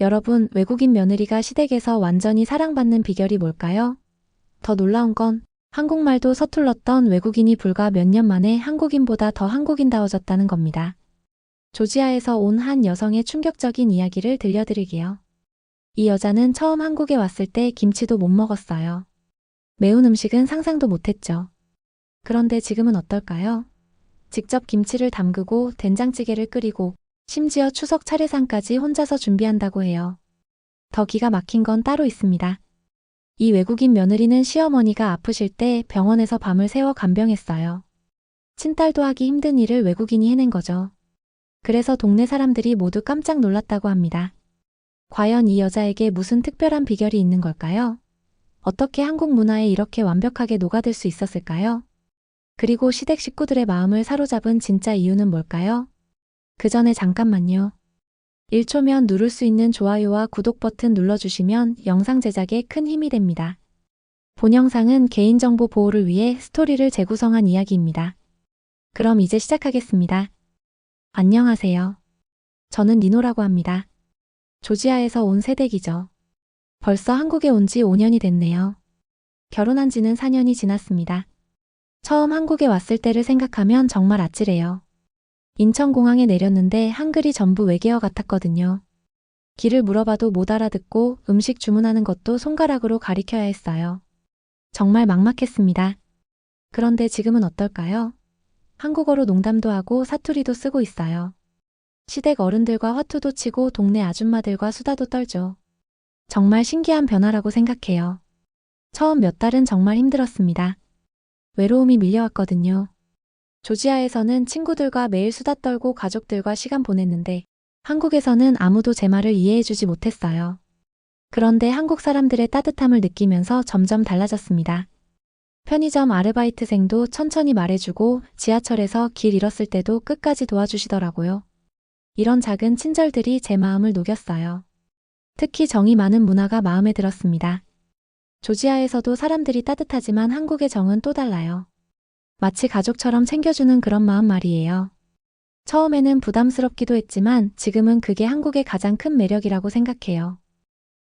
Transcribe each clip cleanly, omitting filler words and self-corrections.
여러분, 외국인 며느리가 시댁에서 완전히 사랑받는 비결이 뭘까요? 더 놀라운 건 한국말도 서툴렀던 외국인이 불과 몇 년 만에 한국인보다 더 한국인다워졌다는 겁니다. 조지아에서 온 한 여성의 충격적인 이야기를 들려드릴게요. 이 여자는 처음 한국에 왔을 때 김치도 못 먹었어요. 매운 음식은 상상도 못했죠. 그런데 지금은 어떨까요? 직접 김치를 담그고 된장찌개를 끓이고 심지어 추석 차례상까지 혼자서 준비한다고 해요. 더 기가 막힌 건 따로 있습니다. 이 외국인 며느리는 시어머니가 아프실 때 병원에서 밤을 새워 간병했어요. 친딸도 하기 힘든 일을 외국인이 해낸 거죠. 그래서 동네 사람들이 모두 깜짝 놀랐다고 합니다. 과연 이 여자에게 무슨 특별한 비결이 있는 걸까요? 어떻게 한국 문화에 이렇게 완벽하게 녹아들 수 있었을까요? 그리고 시댁 식구들의 마음을 사로잡은 진짜 이유는 뭘까요? 그 전에 잠깐만요. 1초면 누를 수 있는 좋아요와 구독 버튼 눌러주시면 영상 제작에 큰 힘이 됩니다. 본 영상은 개인정보 보호를 위해 스토리를 재구성한 이야기입니다. 그럼 이제 시작하겠습니다. 안녕하세요. 저는 니노라고 합니다. 조지아에서 온 새댁이죠. 벌써 한국에 온 지 5년이 됐네요. 결혼한 지는 4년이 지났습니다. 처음 한국에 왔을 때를 생각하면 정말 아찔해요. 인천공항에 내렸는데 한글이 전부 외계어 같았거든요. 길을 물어봐도 못 알아듣고 음식 주문하는 것도 손가락으로 가리켜야 했어요. 정말 막막했습니다. 그런데 지금은 어떨까요? 한국어로 농담도 하고 사투리도 쓰고 있어요. 시댁 어른들과 화투도 치고 동네 아줌마들과 수다도 떨죠. 정말 신기한 변화라고 생각해요. 처음 몇 달은 정말 힘들었습니다. 외로움이 밀려왔거든요. 조지아에서는 친구들과 매일 수다 떨고 가족들과 시간 보냈는데 한국에서는 아무도 제 말을 이해해주지 못했어요. 그런데 한국 사람들의 따뜻함을 느끼면서 점점 달라졌습니다. 편의점 아르바이트생도 천천히 말해주고 지하철에서 길 잃었을 때도 끝까지 도와주시더라고요. 이런 작은 친절들이 제 마음을 녹였어요. 특히 정이 많은 문화가 마음에 들었습니다. 조지아에서도 사람들이 따뜻하지만 한국의 정은 또 달라요. 마치 가족처럼 챙겨주는 그런 마음 말이에요. 처음에는 부담스럽기도 했지만 지금은 그게 한국의 가장 큰 매력이라고 생각해요.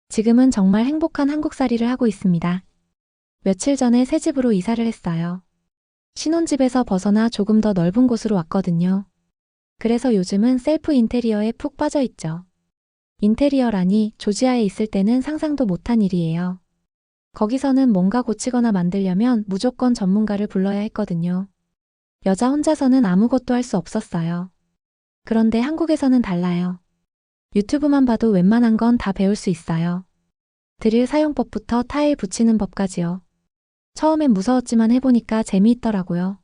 지금은 정말 행복한 한국살이를 하고 있습니다. 며칠 전에 새 집으로 이사를 했어요. 신혼집에서 벗어나 조금 더 넓은 곳으로 왔거든요. 그래서 요즘은 셀프 인테리어에 푹 빠져 있죠. 인테리어라니 조지아에 있을 때는 상상도 못한 일이에요. 거기서는 뭔가 고치거나 만들려면 무조건 전문가를 불러야 했거든요. 여자 혼자서는 아무것도 할 수 없었어요. 그런데 한국에서는 달라요. 유튜브만 봐도 웬만한 건 다 배울 수 있어요. 드릴 사용법부터 타일 붙이는 법까지요. 처음엔 무서웠지만 해보니까 재미있더라고요.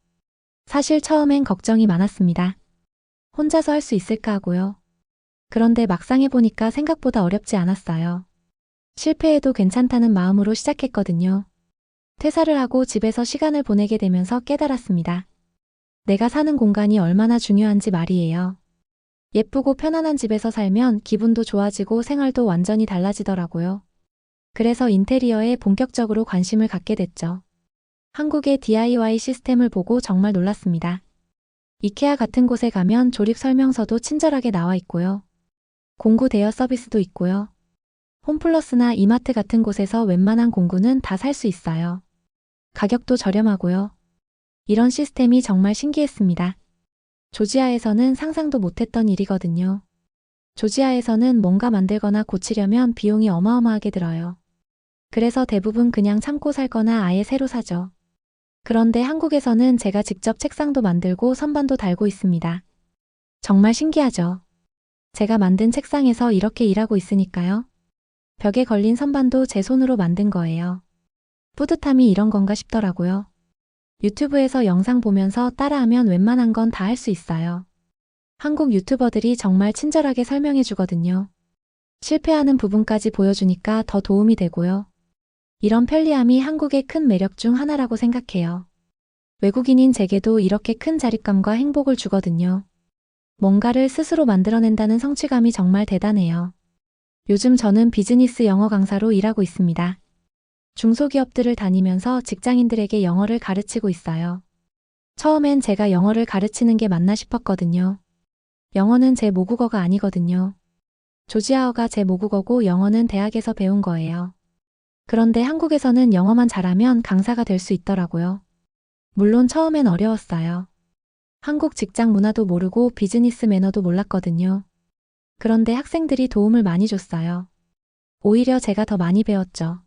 사실 처음엔 걱정이 많았습니다. 혼자서 할 수 있을까 하고요. 그런데 막상 해보니까 생각보다 어렵지 않았어요. 실패해도 괜찮다는 마음으로 시작했거든요. 퇴사를 하고 집에서 시간을 보내게 되면서 깨달았습니다. 내가 사는 공간이 얼마나 중요한지 말이에요. 예쁘고 편안한 집에서 살면 기분도 좋아지고 생활도 완전히 달라지더라고요. 그래서 인테리어에 본격적으로 관심을 갖게 됐죠. 한국의 DIY 시스템을 보고 정말 놀랐습니다. 이케아 같은 곳에 가면 조립 설명서도 친절하게 나와 있고요. 공구 대여 서비스도 있고요. 홈플러스나 이마트 같은 곳에서 웬만한 공구는 다 살 수 있어요. 가격도 저렴하고요. 이런 시스템이 정말 신기했습니다. 조지아에서는 상상도 못했던 일이거든요. 조지아에서는 뭔가 만들거나 고치려면 비용이 어마어마하게 들어요. 그래서 대부분 그냥 참고 살거나 아예 새로 사죠. 그런데 한국에서는 제가 직접 책상도 만들고 선반도 달고 있습니다. 정말 신기하죠? 제가 만든 책상에서 이렇게 일하고 있으니까요. 벽에 걸린 선반도 제 손으로 만든 거예요. 뿌듯함이 이런 건가 싶더라고요. 유튜브에서 영상 보면서 따라하면 웬만한 건 다 할 수 있어요. 한국 유튜버들이 정말 친절하게 설명해 주거든요. 실패하는 부분까지 보여주니까 더 도움이 되고요. 이런 편리함이 한국의 큰 매력 중 하나라고 생각해요. 외국인인 제게도 이렇게 큰 자립감과 행복을 주거든요. 뭔가를 스스로 만들어낸다는 성취감이 정말 대단해요. 요즘 저는 비즈니스 영어 강사로 일하고 있습니다. 중소기업들을 다니면서 직장인들에게 영어를 가르치고 있어요. 처음엔 제가 영어를 가르치는 게 맞나 싶었거든요. 영어는 제 모국어가 아니거든요. 조지아어가 제 모국어고 영어는 대학에서 배운 거예요. 그런데 한국에서는 영어만 잘하면 강사가 될 수 있더라고요. 물론 처음엔 어려웠어요. 한국 직장 문화도 모르고 비즈니스 매너도 몰랐거든요. 그런데 학생들이 도움을 많이 줬어요. 오히려 제가 더 많이 배웠죠.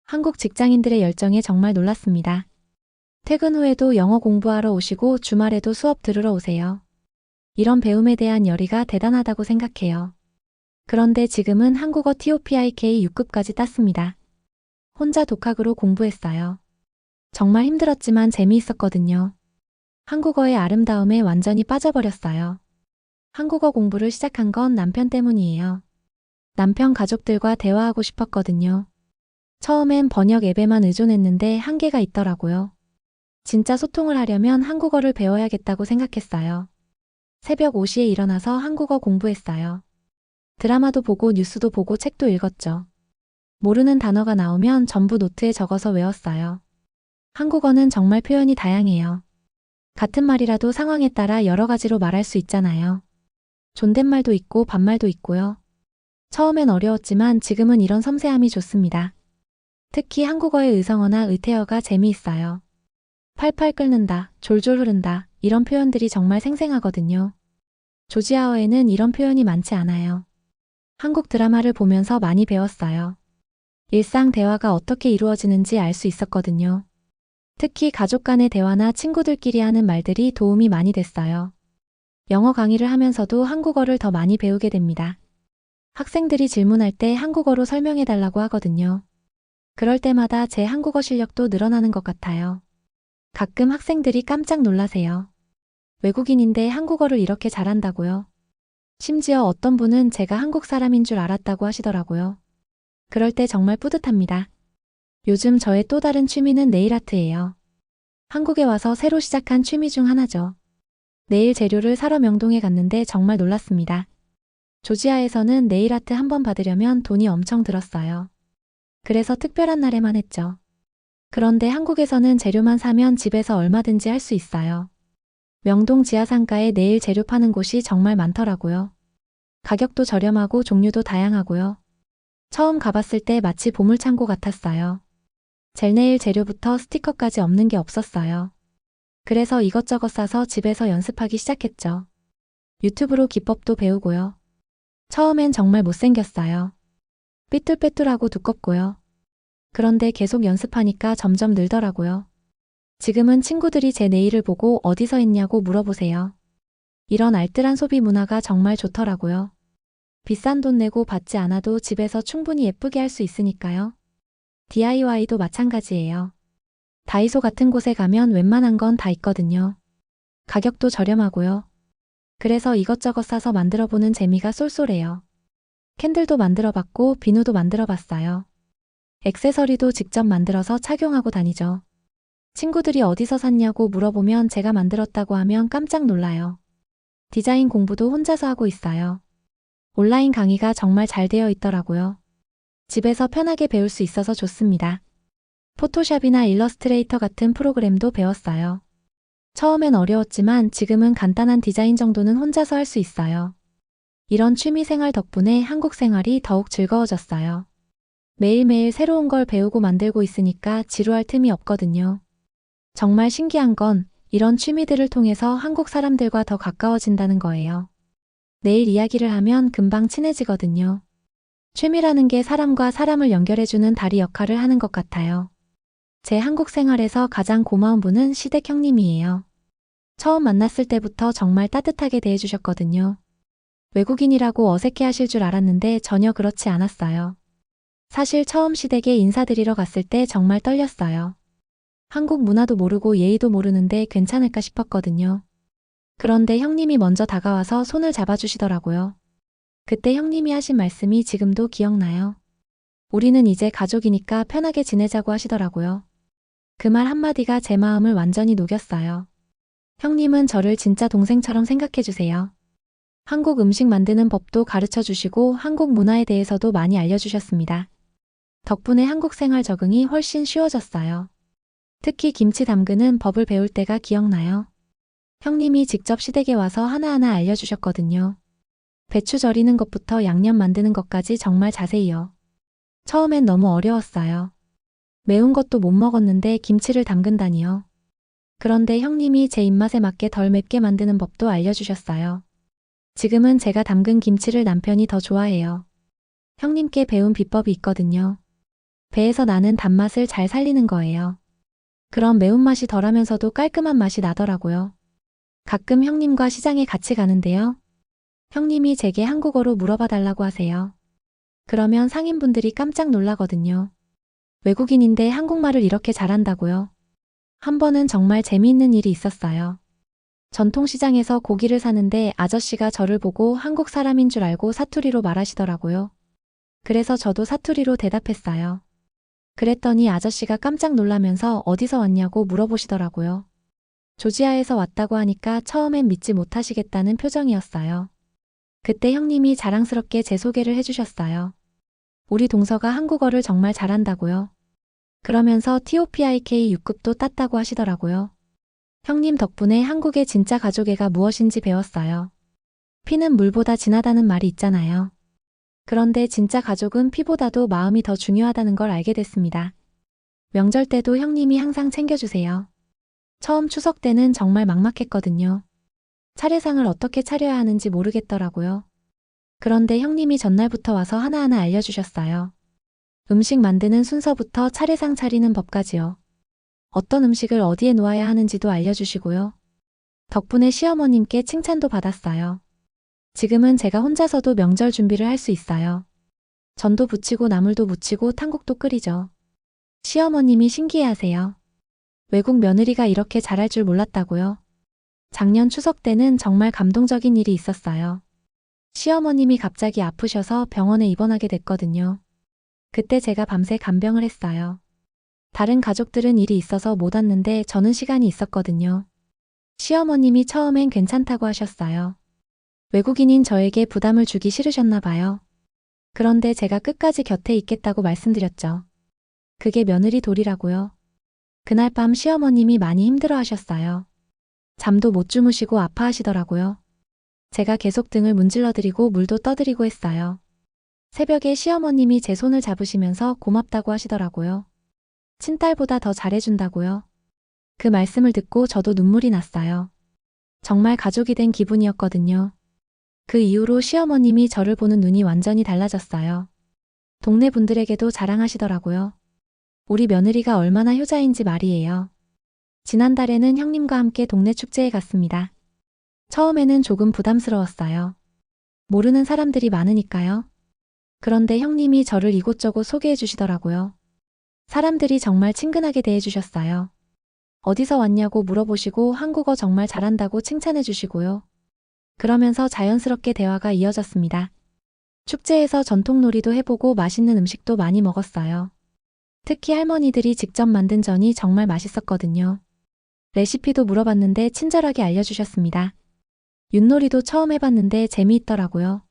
한국 직장인들의 열정에 정말 놀랐습니다. 퇴근 후에도 영어 공부하러 오시고 주말에도 수업 들으러 오세요. 이런 배움에 대한 열의가 대단하다고 생각해요. 그런데 지금은 한국어 TOPIK 6급까지 땄습니다. 혼자 독학으로 공부했어요. 정말 힘들었지만 재미있었거든요. 한국어의 아름다움에 완전히 빠져버렸어요. 한국어 공부를 시작한 건 남편 때문이에요. 남편 가족들과 대화하고 싶었거든요. 처음엔 번역 앱에만 의존했는데 한계가 있더라고요. 진짜 소통을 하려면 한국어를 배워야겠다고 생각했어요. 새벽 5시에 일어나서 한국어 공부했어요. 드라마도 보고 뉴스도 보고 책도 읽었죠. 모르는 단어가 나오면 전부 노트에 적어서 외웠어요. 한국어는 정말 표현이 다양해요. 같은 말이라도 상황에 따라 여러 가지로 말할 수 있잖아요. 존댓말도 있고 반말도 있고요. 처음엔 어려웠지만 지금은 이런 섬세함이 좋습니다. 특히 한국어의 의성어나 의태어가 재미있어요. 팔팔 끓는다, 졸졸 흐른다 이런 표현들이 정말 생생하거든요. 조지아어에는 이런 표현이 많지 않아요. 한국 드라마를 보면서 많이 배웠어요. 일상 대화가 어떻게 이루어지는지 알 수 있었거든요. 특히 가족 간의 대화나 친구들끼리 하는 말들이 도움이 많이 됐어요. 영어 강의를 하면서도 한국어를 더 많이 배우게 됩니다. 학생들이 질문할 때 한국어로 설명해 달라고 하거든요. 그럴 때마다 제 한국어 실력도 늘어나는 것 같아요. 가끔 학생들이 깜짝 놀라세요. 외국인인데 한국어를 이렇게 잘한다고요? 심지어 어떤 분은 제가 한국 사람인 줄 알았다고 하시더라고요. 그럴 때 정말 뿌듯합니다. 요즘 저의 또 다른 취미는 네일 아트예요. 한국에 와서 새로 시작한 취미 중 하나죠. 네일 재료를 사러 명동에 갔는데 정말 놀랐습니다. 조지아에서는 네일 아트 한 번 받으려면 돈이 엄청 들었어요. 그래서 특별한 날에만 했죠. 그런데 한국에서는 재료만 사면 집에서 얼마든지 할 수 있어요. 명동 지하상가에 네일 재료 파는 곳이 정말 많더라고요. 가격도 저렴하고 종류도 다양하고요. 처음 가봤을 때 마치 보물창고 같았어요. 젤네일 재료부터 스티커까지 없는 게 없었어요. 그래서 이것저것 사서 집에서 연습하기 시작했죠. 유튜브로 기법도 배우고요. 처음엔 정말 못생겼어요. 삐뚤빼뚤하고 두껍고요. 그런데 계속 연습하니까 점점 늘더라고요. 지금은 친구들이 제 네일을 보고 어디서 했냐고 물어보세요. 이런 알뜰한 소비 문화가 정말 좋더라고요. 비싼 돈 내고 받지 않아도 집에서 충분히 예쁘게 할 수 있으니까요. DIY도 마찬가지예요. 다이소 같은 곳에 가면 웬만한 건 다 있거든요. 가격도 저렴하고요. 그래서 이것저것 사서 만들어보는 재미가 쏠쏠해요. 캔들도 만들어봤고 비누도 만들어봤어요. 액세서리도 직접 만들어서 착용하고 다니죠. 친구들이 어디서 샀냐고 물어보면 제가 만들었다고 하면 깜짝 놀라요. 디자인 공부도 혼자서 하고 있어요. 온라인 강의가 정말 잘 되어 있더라고요. 집에서 편하게 배울 수 있어서 좋습니다. 포토샵이나 일러스트레이터 같은 프로그램도 배웠어요. 처음엔 어려웠지만 지금은 간단한 디자인 정도는 혼자서 할 수 있어요. 이런 취미 생활 덕분에 한국 생활이 더욱 즐거워졌어요. 매일매일 새로운 걸 배우고 만들고 있으니까 지루할 틈이 없거든요. 정말 신기한 건 이런 취미들을 통해서 한국 사람들과 더 가까워진다는 거예요. 내일 이야기를 하면 금방 친해지거든요. 취미라는 게 사람과 사람을 연결해주는 다리 역할을 하는 것 같아요. 제 한국 생활에서 가장 고마운 분은 시댁 형님이에요. 처음 만났을 때부터 정말 따뜻하게 대해주셨거든요. 외국인이라고 어색해하실 줄 알았는데 전혀 그렇지 않았어요. 사실 처음 시댁에 인사드리러 갔을 때 정말 떨렸어요. 한국 문화도 모르고 예의도 모르는데 괜찮을까 싶었거든요. 그런데 형님이 먼저 다가와서 손을 잡아주시더라고요. 그때 형님이 하신 말씀이 지금도 기억나요. 우리는 이제 가족이니까 편하게 지내자고 하시더라고요. 그 말 한마디가 제 마음을 완전히 녹였어요. 형님은 저를 진짜 동생처럼 생각해주세요. 한국 음식 만드는 법도 가르쳐 주시고 한국 문화에 대해서도 많이 알려주셨습니다. 덕분에 한국 생활 적응이 훨씬 쉬워졌어요. 특히 김치 담그는 법을 배울 때가 기억나요. 형님이 직접 시댁에 와서 하나하나 알려주셨거든요. 배추 절이는 것부터 양념 만드는 것까지 정말 자세히요. 처음엔 너무 어려웠어요. 매운 것도 못 먹었는데 김치를 담근다니요. 그런데 형님이 제 입맛에 맞게 덜 맵게 만드는 법도 알려주셨어요. 지금은 제가 담근 김치를 남편이 더 좋아해요. 형님께 배운 비법이 있거든요. 배에서 나는 단맛을 잘 살리는 거예요. 그럼 매운맛이 덜하면서도 깔끔한 맛이 나더라고요. 가끔 형님과 시장에 같이 가는데요. 형님이 제게 한국어로 물어봐 달라고 하세요. 그러면 상인분들이 깜짝 놀라거든요. 외국인인데 한국말을 이렇게 잘한다고요. 한 번은 정말 재미있는 일이 있었어요. 전통시장에서 고기를 사는데 아저씨가 저를 보고 한국 사람인 줄 알고 사투리로 말하시더라고요. 그래서 저도 사투리로 대답했어요. 그랬더니 아저씨가 깜짝 놀라면서 어디서 왔냐고 물어보시더라고요. 조지아에서 왔다고 하니까 처음엔 믿지 못하시겠다는 표정이었어요. 그때 형님이 자랑스럽게 제 소개를 해주셨어요. 우리 동서가 한국어를 정말 잘한다고요. 그러면서 TOPIK 6급도 땄다고 하시더라고요. 형님 덕분에 한국의 진짜 가족애가 무엇인지 배웠어요. 피는 물보다 진하다는 말이 있잖아요. 그런데 진짜 가족은 피보다도 마음이 더 중요하다는 걸 알게 됐습니다. 명절 때도 형님이 항상 챙겨주세요. 처음 추석 때는 정말 막막했거든요. 차례상을 어떻게 차려야 하는지 모르겠더라고요. 그런데 형님이 전날부터 와서 하나하나 알려주셨어요. 음식 만드는 순서부터 차례상 차리는 법까지요. 어떤 음식을 어디에 놓아야 하는지도 알려주시고요. 덕분에 시어머님께 칭찬도 받았어요. 지금은 제가 혼자서도 명절 준비를 할 수 있어요. 전도 부치고 나물도 무치고 탕국도 끓이죠. 시어머님이 신기해하세요. 외국 며느리가 이렇게 잘할 줄 몰랐다고요. 작년 추석 때는 정말 감동적인 일이 있었어요. 시어머님이 갑자기 아프셔서 병원에 입원하게 됐거든요. 그때 제가 밤새 간병을 했어요. 다른 가족들은 일이 있어서 못 왔는데 저는 시간이 있었거든요. 시어머님이 처음엔 괜찮다고 하셨어요. 외국인인 저에게 부담을 주기 싫으셨나 봐요. 그런데 제가 끝까지 곁에 있겠다고 말씀드렸죠. 그게 며느리 도리라고요. 그날 밤 시어머님이 많이 힘들어 하셨어요. 잠도 못 주무시고 아파하시더라고요. 제가 계속 등을 문질러드리고 물도 떠드리고 했어요. 새벽에 시어머님이 제 손을 잡으시면서 고맙다고 하시더라고요. 친딸보다 더 잘해준다고요. 그 말씀을 듣고 저도 눈물이 났어요. 정말 가족이 된 기분이었거든요. 그 이후로 시어머님이 저를 보는 눈이 완전히 달라졌어요. 동네 분들에게도 자랑하시더라고요. 우리 며느리가 얼마나 효자인지 말이에요. 지난달에는 형님과 함께 동네 축제에 갔습니다. 처음에는 조금 부담스러웠어요. 모르는 사람들이 많으니까요. 그런데 형님이 저를 이곳저곳 소개해 주시더라고요. 사람들이 정말 친근하게 대해 주셨어요. 어디서 왔냐고 물어보시고 한국어 정말 잘한다고 칭찬해 주시고요. 그러면서 자연스럽게 대화가 이어졌습니다. 축제에서 전통놀이도 해보고 맛있는 음식도 많이 먹었어요. 특히 할머니들이 직접 만든 전이 정말 맛있었거든요. 레시피도 물어봤는데 친절하게 알려주셨습니다. 윷놀이도 처음 해봤는데 재미있더라고요.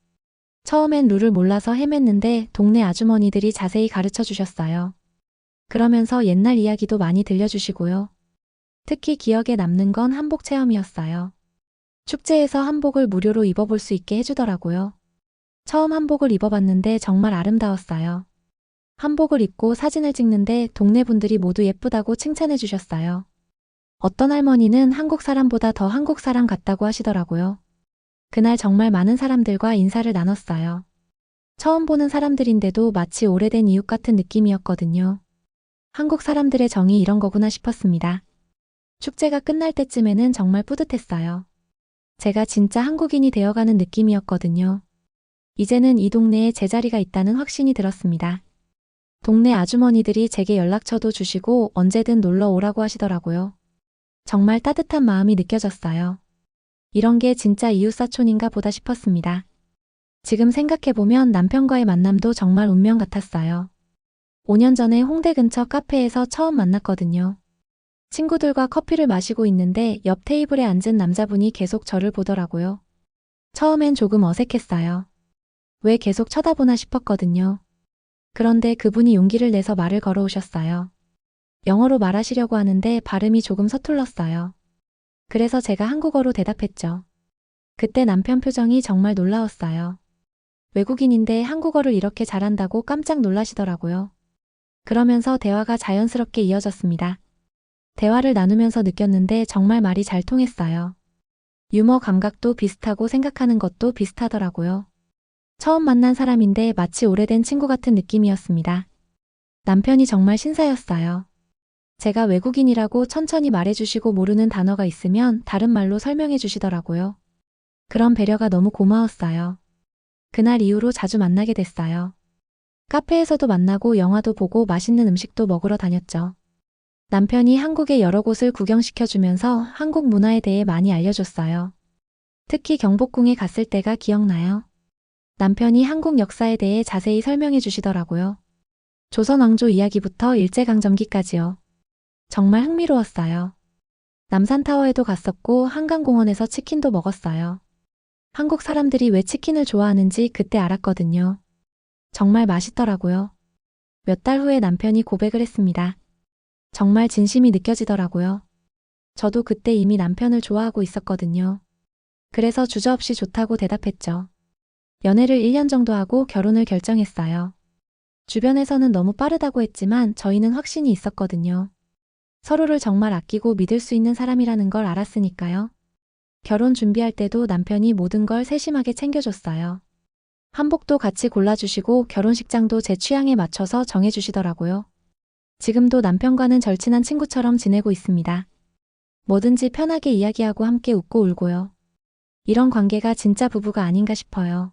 처음엔 룰을 몰라서 헤맸는데 동네 아주머니들이 자세히 가르쳐 주셨어요. 그러면서 옛날 이야기도 많이 들려주시고요. 특히 기억에 남는 건 한복 체험이었어요. 축제에서 한복을 무료로 입어볼 수 있게 해주더라고요. 처음 한복을 입어봤는데 정말 아름다웠어요. 한복을 입고 사진을 찍는데 동네 분들이 모두 예쁘다고 칭찬해 주셨어요. 어떤 할머니는 한국 사람보다 더 한국 사람 같다고 하시더라고요. 그날 정말 많은 사람들과 인사를 나눴어요. 처음 보는 사람들인데도 마치 오래된 이웃 같은 느낌이었거든요. 한국 사람들의 정이 이런 거구나 싶었습니다. 축제가 끝날 때쯤에는 정말 뿌듯했어요. 제가 진짜 한국인이 되어가는 느낌이었거든요. 이제는 이 동네에 제 자리가 있다는 확신이 들었습니다. 동네 아주머니들이 제게 연락처도 주시고 언제든 놀러 오라고 하시더라고요. 정말 따뜻한 마음이 느껴졌어요. 이런 게 진짜 이웃사촌인가 보다 싶었습니다. 지금 생각해보면 남편과의 만남도 정말 운명 같았어요. 5년 전에 홍대 근처 카페에서 처음 만났거든요. 친구들과 커피를 마시고 있는데 옆 테이블에 앉은 남자분이 계속 저를 보더라고요. 처음엔 조금 어색했어요. 왜 계속 쳐다보나 싶었거든요. 그런데 그분이 용기를 내서 말을 걸어오셨어요. 영어로 말하시려고 하는데 발음이 조금 서툴렀어요. 그래서 제가 한국어로 대답했죠. 그때 남편 표정이 정말 놀라웠어요. 외국인인데 한국어를 이렇게 잘한다고 깜짝 놀라시더라고요. 그러면서 대화가 자연스럽게 이어졌습니다. 대화를 나누면서 느꼈는데 정말 말이 잘 통했어요. 유머 감각도 비슷하고 생각하는 것도 비슷하더라고요. 처음 만난 사람인데 마치 오래된 친구 같은 느낌이었습니다. 남편이 정말 신사였어요. 제가 외국인이라고 천천히 말해주시고 모르는 단어가 있으면 다른 말로 설명해 주시더라고요. 그런 배려가 너무 고마웠어요. 그날 이후로 자주 만나게 됐어요. 카페에서도 만나고 영화도 보고 맛있는 음식도 먹으러 다녔죠. 남편이 한국의 여러 곳을 구경시켜주면서 한국 문화에 대해 많이 알려줬어요. 특히 경복궁에 갔을 때가 기억나요. 남편이 한국 역사에 대해 자세히 설명해 주시더라고요. 조선 왕조 이야기부터 일제강점기까지요. 정말 흥미로웠어요. 남산타워에도 갔었고 한강공원에서 치킨도 먹었어요. 한국 사람들이 왜 치킨을 좋아하는지 그때 알았거든요. 정말 맛있더라고요. 몇 달 후에 남편이 고백을 했습니다. 정말 진심이 느껴지더라고요. 저도 그때 이미 남편을 좋아하고 있었거든요. 그래서 주저없이 좋다고 대답했죠. 연애를 1년 정도 하고 결혼을 결정했어요. 주변에서는 너무 빠르다고 했지만 저희는 확신이 있었거든요. 서로를 정말 아끼고 믿을 수 있는 사람이라는 걸 알았으니까요. 결혼 준비할 때도 남편이 모든 걸 세심하게 챙겨줬어요. 한복도 같이 골라주시고 결혼식장도 제 취향에 맞춰서 정해주시더라고요. 지금도 남편과는 절친한 친구처럼 지내고 있습니다. 뭐든지 편하게 이야기하고 함께 웃고 울고요. 이런 관계가 진짜 부부가 아닌가 싶어요.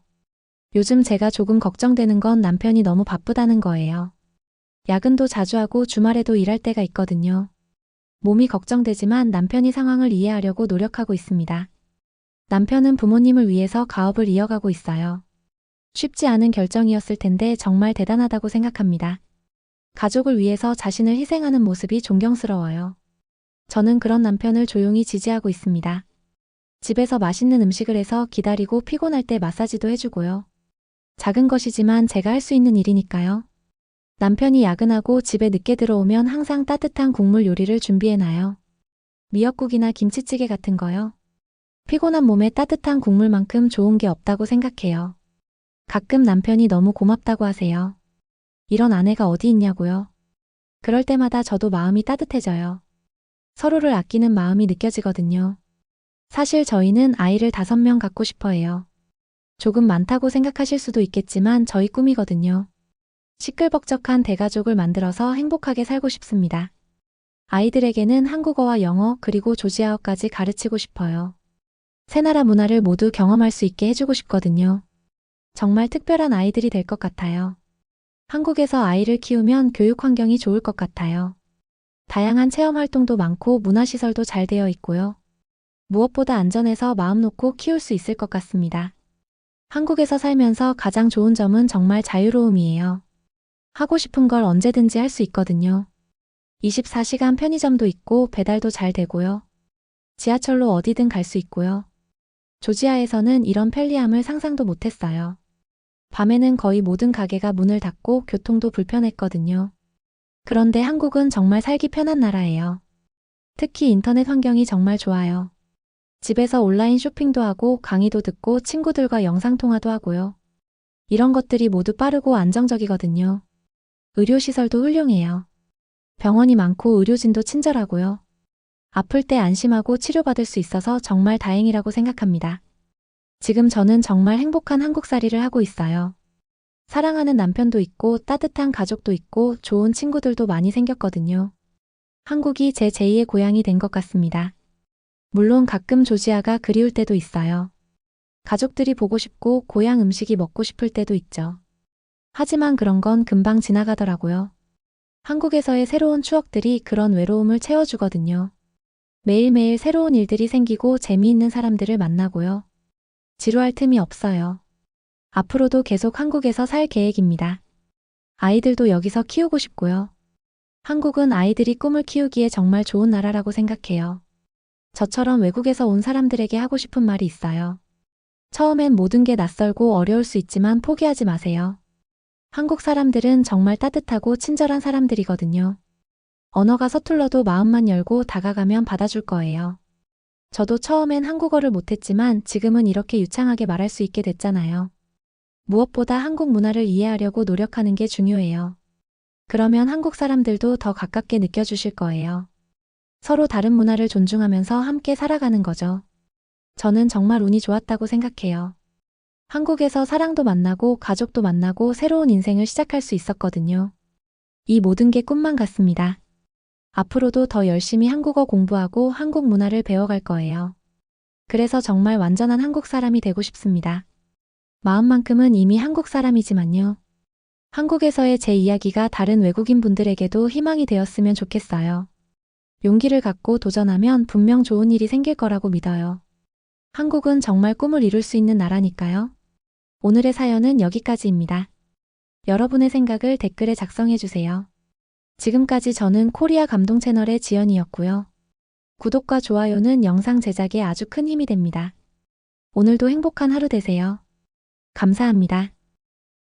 요즘 제가 조금 걱정되는 건 남편이 너무 바쁘다는 거예요. 야근도 자주 하고 주말에도 일할 때가 있거든요. 몸이 걱정되지만 남편이 상황을 이해하려고 노력하고 있습니다. 남편은 부모님을 위해서 가업을 이어가고 있어요. 쉽지 않은 결정이었을 텐데 정말 대단하다고 생각합니다. 가족을 위해서 자신을 희생하는 모습이 존경스러워요. 저는 그런 남편을 조용히 지지하고 있습니다. 집에서 맛있는 음식을 해서 기다리고 피곤할 때 마사지도 해주고요. 작은 것이지만 제가 할 수 있는 일이니까요. 남편이 야근하고 집에 늦게 들어오면 항상 따뜻한 국물 요리를 준비해놔요. 미역국이나 김치찌개 같은 거요. 피곤한 몸에 따뜻한 국물만큼 좋은 게 없다고 생각해요. 가끔 남편이 너무 고맙다고 하세요. 이런 아내가 어디 있냐고요. 그럴 때마다 저도 마음이 따뜻해져요. 서로를 아끼는 마음이 느껴지거든요. 사실 저희는 아이를 5명 갖고 싶어 해요. 조금 많다고 생각하실 수도 있겠지만 저희 꿈이거든요. 시끌벅적한 대가족을 만들어서 행복하게 살고 싶습니다. 아이들에게는 한국어와 영어 그리고 조지아어까지 가르치고 싶어요. 세 나라 문화를 모두 경험할 수 있게 해주고 싶거든요. 정말 특별한 아이들이 될 것 같아요. 한국에서 아이를 키우면 교육 환경이 좋을 것 같아요. 다양한 체험 활동도 많고 문화시설도 잘 되어 있고요. 무엇보다 안전해서 마음 놓고 키울 수 있을 것 같습니다. 한국에서 살면서 가장 좋은 점은 정말 자유로움이에요. 하고 싶은 걸 언제든지 할 수 있거든요. 24시간 편의점도 있고 배달도 잘 되고요. 지하철로 어디든 갈 수 있고요. 조지아에서는 이런 편리함을 상상도 못했어요. 밤에는 거의 모든 가게가 문을 닫고 교통도 불편했거든요. 그런데 한국은 정말 살기 편한 나라예요. 특히 인터넷 환경이 정말 좋아요. 집에서 온라인 쇼핑도 하고 강의도 듣고 친구들과 영상통화도 하고요. 이런 것들이 모두 빠르고 안정적이거든요. 의료시설도 훌륭해요. 병원이 많고 의료진도 친절하고요. 아플 때 안심하고 치료받을 수 있어서 정말 다행이라고 생각합니다. 지금 저는 정말 행복한 한국살이를 하고 있어요. 사랑하는 남편도 있고 따뜻한 가족도 있고 좋은 친구들도 많이 생겼거든요. 한국이 제 제2의 고향이 된 것 같습니다. 물론 가끔 조지아가 그리울 때도 있어요. 가족들이 보고 싶고 고향 음식이 먹고 싶을 때도 있죠. 하지만 그런 건 금방 지나가더라고요. 한국에서의 새로운 추억들이 그런 외로움을 채워주거든요. 매일매일 새로운 일들이 생기고 재미있는 사람들을 만나고요. 지루할 틈이 없어요. 앞으로도 계속 한국에서 살 계획입니다. 아이들도 여기서 키우고 싶고요. 한국은 아이들이 꿈을 키우기에 정말 좋은 나라라고 생각해요. 저처럼 외국에서 온 사람들에게 하고 싶은 말이 있어요. 처음엔 모든 게 낯설고 어려울 수 있지만 포기하지 마세요. 한국 사람들은 정말 따뜻하고 친절한 사람들이거든요. 언어가 서툴러도 마음만 열고 다가가면 받아줄 거예요. 저도 처음엔 한국어를 못했지만 지금은 이렇게 유창하게 말할 수 있게 됐잖아요. 무엇보다 한국 문화를 이해하려고 노력하는 게 중요해요. 그러면 한국 사람들도 더 가깝게 느껴주실 거예요. 서로 다른 문화를 존중하면서 함께 살아가는 거죠. 저는 정말 운이 좋았다고 생각해요. 한국에서 사랑도 만나고 가족도 만나고 새로운 인생을 시작할 수 있었거든요. 이 모든 게 꿈만 같습니다. 앞으로도 더 열심히 한국어 공부하고 한국 문화를 배워갈 거예요. 그래서 정말 완전한 한국 사람이 되고 싶습니다. 마음만큼은 이미 한국 사람이지만요. 한국에서의 제 이야기가 다른 외국인 분들에게도 희망이 되었으면 좋겠어요. 용기를 갖고 도전하면 분명 좋은 일이 생길 거라고 믿어요. 한국은 정말 꿈을 이룰 수 있는 나라니까요. 오늘의 사연은 여기까지입니다. 여러분의 생각을 댓글에 작성해 주세요. 지금까지 저는 코리아 감동 채널의 지연이었고요. 구독과 좋아요는 영상 제작에 아주 큰 힘이 됩니다. 오늘도 행복한 하루 되세요. 감사합니다.